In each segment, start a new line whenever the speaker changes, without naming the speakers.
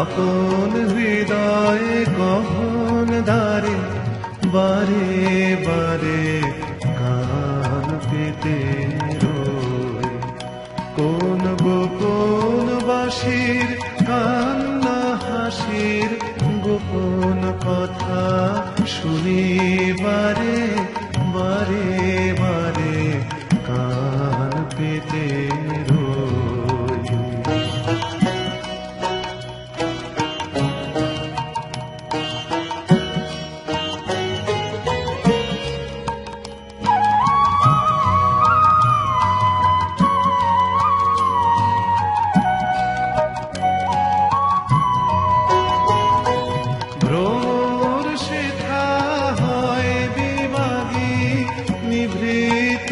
আপন হৃদয়ে গহন দ্বারে বারে বারে কান পেতে রই। কোন গোপন বাঁশির কান্না হাসির গোপন কথা শুনি বারে বারে বারে কান পেতে রই। ভ্রমর শেখা হয় বিবাগী নিভৃত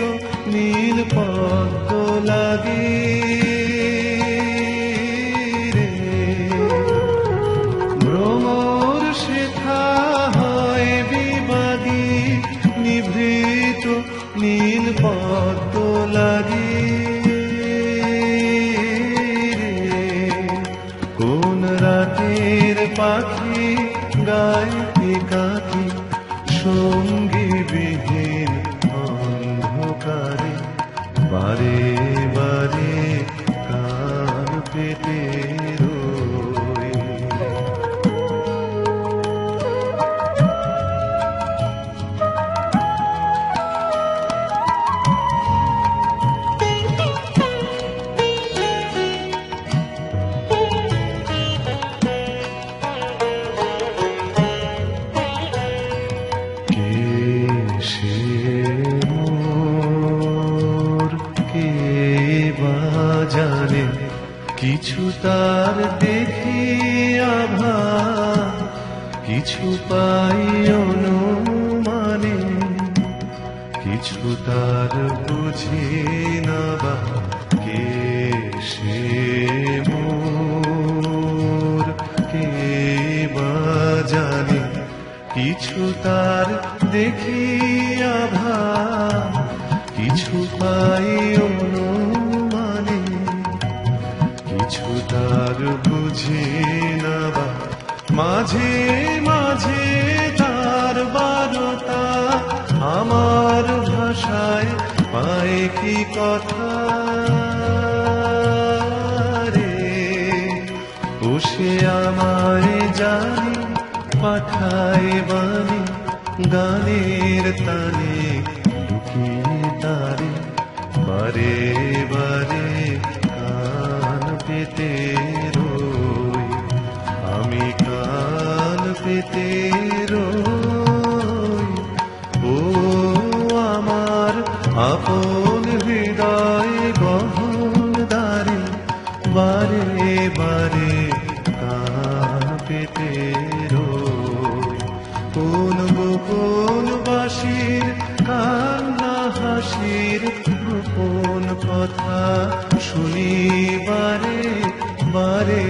নীল পদ্ম লাগি রে। ভ্রমর শেখা হয় বিবাগী নিভৃত নীল পদ্ম লাগি রে। কোন রাতের পাখি গায়ে একাকী সঙ্গী বিহীন অন্ধকারে বারে বারে কান পেতে রই। জানে কিছু তার দেখি আভা, কিছু পাই অনুমানে, কিছু তার বুঝি না বা কে সে মোর কে বা জানে। কিছু তার দেখি আভা, কিছু পাই অনুমানে, কিছু তার বুঝি না বা মাঝে মাঝে তার বারতা আমার ভাষায় পায় কি কথা রে। ও সে আমায় জানি পাঠায় বাণী গানের তানে লুকিয়ে তারে বারে বারে কান পেতে রই। আমি কান পেতে রই। ও আমার আপন হৃদয় গহন দ্বারে বারে বারে কান পেতে রই। কোন গোপন বাঁশির কান্না হাসির গোপন কথা শুনি বারে বারে।